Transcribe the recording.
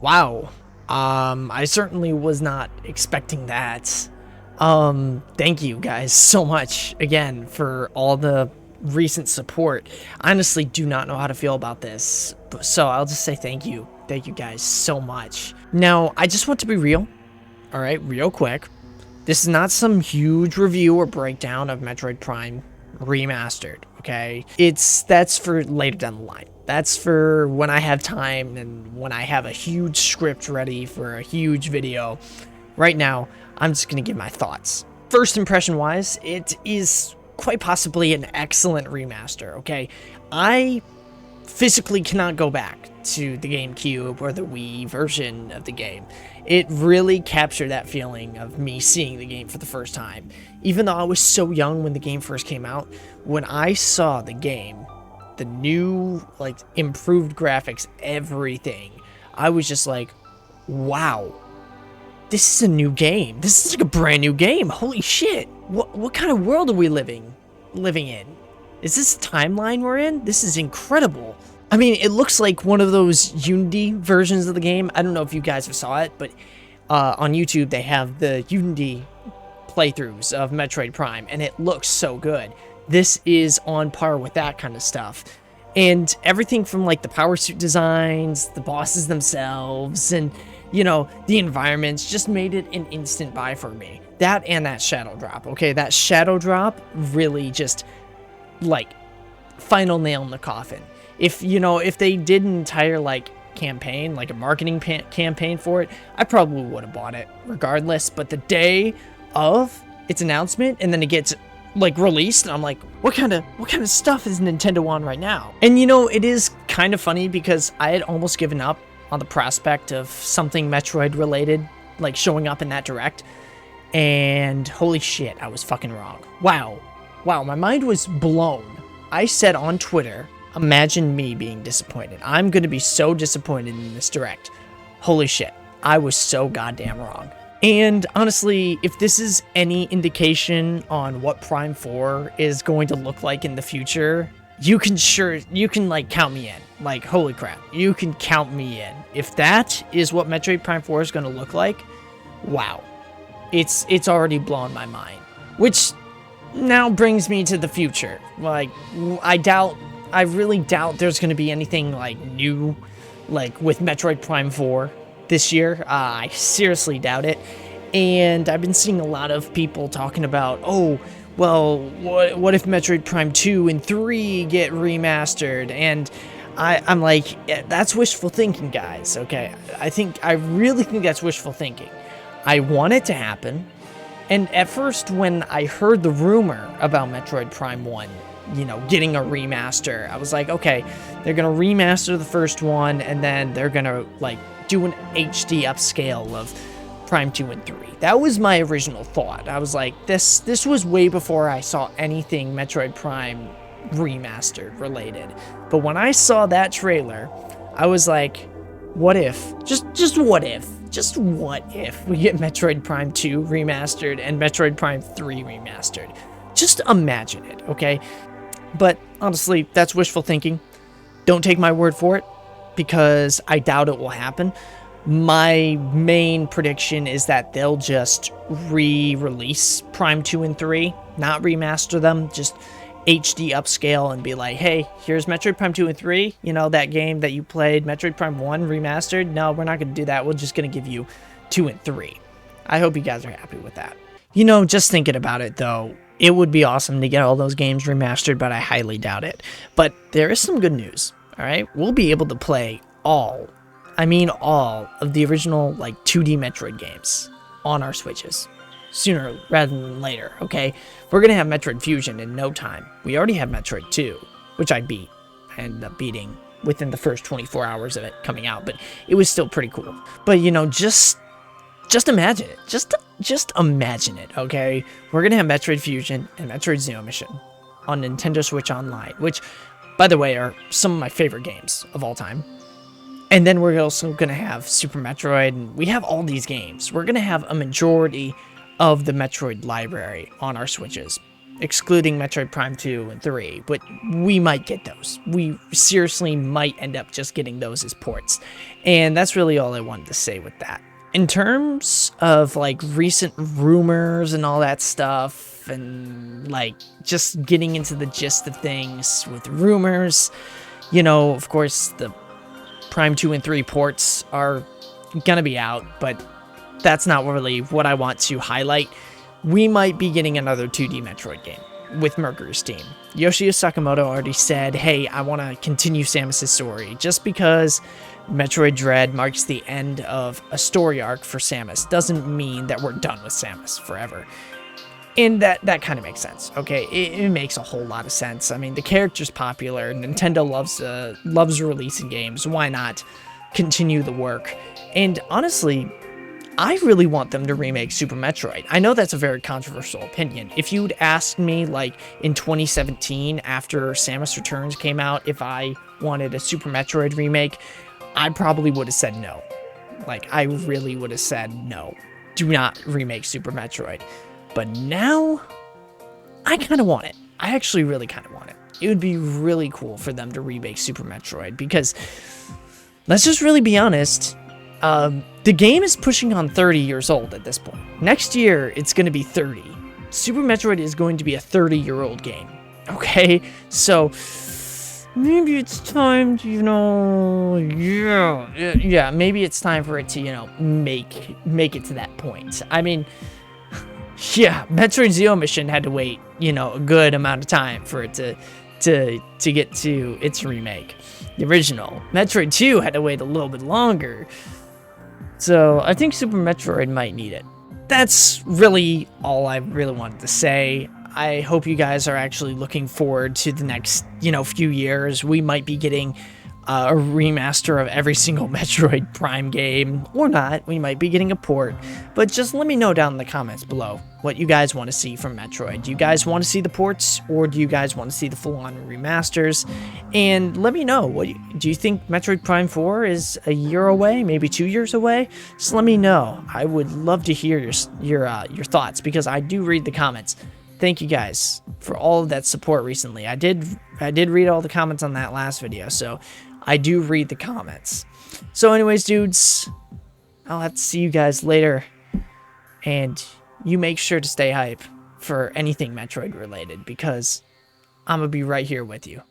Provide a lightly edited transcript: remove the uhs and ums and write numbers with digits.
Wow. I certainly was not expecting that. Thank you guys so much again for all the recent support. I honestly do not know how to feel about this, so I'll just say thank you. Thank you guys so much. Now, I just want to be real, all right, real quick. This is not some huge review or breakdown of Metroid Prime Remastered, okay? That's for later down the line. That's for when I have time and when I have a huge script ready for a huge video. Right now, I'm just gonna give my thoughts. First impression wise, it is quite possibly an excellent remaster, okay? I physically cannot go back to the GameCube or the Wii version of the game. It really captured that feeling of me seeing the game for the first time. Even though I was so young when the game first came out, when I saw the game, the new, like, improved graphics, everything, I was just like, wow, this is a new game. This is like a brand new game. Holy shit. What kind of world are we living in? Is this timeline we're in? This is incredible. I mean, it looks like one of those Unity versions of the game. I don't know if you guys have saw it, but on YouTube they have the Unity playthroughs of Metroid Prime, and it looks so good. This is on par with that kind of stuff. And everything from, like, the power suit designs, the bosses themselves, and, you know, the environments just made it an instant buy for me. That and that shadow drop, okay? That shadow drop really just, like, final nail in the coffin. If they did an entire, like, campaign, like a marketing campaign for it, I probably would have bought it regardless. But the day of its announcement and then it gets, like, released, and I'm like, what kind of stuff is Nintendo on right now? And it is kind of funny because I had almost given up on the prospect of something Metroid related, like, showing up in that direct. And holy shit, I was fucking wrong. Wow, my mind was blown. I said on Twitter, imagine me being disappointed. I'm going to be so disappointed in this direct. Holy shit, I was so goddamn wrong. And honestly, if this is any indication on what Prime 4 is going to look like in the future, you can like count me in. Like, holy crap, you can count me in. If that is what Metroid Prime 4 is going to look like, wow. It's already blown my mind. Which now brings me to the future. Like, I really doubt there's going to be anything, like, new, like, with Metroid Prime 4 this year. I seriously doubt it. And I've been seeing a lot of people talking about, oh, well, what if Metroid Prime 2 and 3 get remastered? And I'm like, yeah, that's wishful thinking, guys, okay? I really think that's wishful thinking. I want it to happen. And at first, when I heard the rumor about Metroid Prime 1, getting a remaster, I was like, okay, they're going to remaster the first one, and then they're going to, like, do an HD upscale of Prime 2 and 3. That was my original thought. I was like, this was way before I saw anything Metroid Prime Remastered related. But when I saw that trailer, I was like, what if? Just what if? Just what if we get Metroid Prime 2 Remastered and Metroid Prime 3 Remastered? Just imagine it, okay? But honestly, that's wishful thinking. Don't take my word for it, because I doubt it will happen. My main prediction is that they'll just re-release Prime 2 and 3, not remaster them, just HD upscale and be like, hey, here's Metroid Prime 2 and 3, that game that you played, Metroid Prime 1 remastered. No, we're not going to do that. We're just going to give you 2 and 3. I hope you guys are happy with that. Just thinking about it, though, it would be awesome to get all those games remastered, but I highly doubt it. But there is some good news, all right? We'll be able to play all of the original, like, 2D Metroid games on our Switches sooner rather than later, okay? We're going to have Metroid Fusion in no time. We already have Metroid 2, which I beat. I ended up beating within the first 24 hours of it coming out, but it was still pretty cool. But, just imagine it. Just imagine it, okay? We're going to have Metroid Fusion and Metroid Zero Mission on Nintendo Switch Online, which, by the way, are some of my favorite games of all time. And then we're also going to have Super Metroid, and we have all these games. We're going to have a majority of the Metroid library on our Switches. excluding Metroid Prime 2 and 3, but we might get those. We seriously might end up just getting those as ports. And that's really all I wanted to say with that. In terms of like recent rumors and all that stuff, and like just getting into the gist of things with rumors, you know, of course, the Prime 2 and 3 ports are gonna be out, but that's not really what I want to highlight. We might be getting another 2D Metroid game with Mercury's team. Yoshio Sakamoto already said, hey, I want to continue Samus' story. Just because Metroid Dread marks the end of a story arc for Samus doesn't mean that we're done with Samus forever. And that kind of makes sense, okay? It makes a whole lot of sense. I mean, the character's popular. Nintendo loves releasing games. Why not continue the work? And honestly, I really want them to remake Super Metroid. I know that's a very controversial opinion. If you'd asked me, like, in 2017, after Samus Returns came out, if I wanted a Super Metroid remake, I probably would have said no. Like, I really would have said no. Do not remake Super Metroid. But now, I kind of want it. I actually really kind of want it. It would be really cool for them to remake Super Metroid, because, let's just really be honest, the game is pushing on 30 years old at this point. Next year, it's going to be 30. Super Metroid is going to be a 30-year-old game. Okay? So, maybe it's time to, you know, yeah, maybe it's time for it to, you know, make it to that point. I mean, yeah, Metroid Zero Mission had to wait, you know, a good amount of time for it to get to its remake. The original Metroid 2 had to wait a little bit longer. So, I think Super Metroid might need it. That's really all I really wanted to say. I hope you guys are actually looking forward to the next, you know, few years. We might be getting a remaster of every single Metroid Prime game, or not. We might be getting a port. But just let me know down in the comments below what you guys want to see from Metroid. Do you guys want to see the ports, or do you guys want to see the full-on remasters? And let me know, do you think Metroid Prime 4 is a year away, maybe 2 years away? Just let me know. I would love to hear your thoughts, because I do read the comments. Thank you guys for all of that support recently. I did read all the comments on that last video, so I do read the comments. So anyways, dudes, I'll have to see you guys later, and you make sure to stay hype for anything Metroid related, because I'm gonna be right here with you.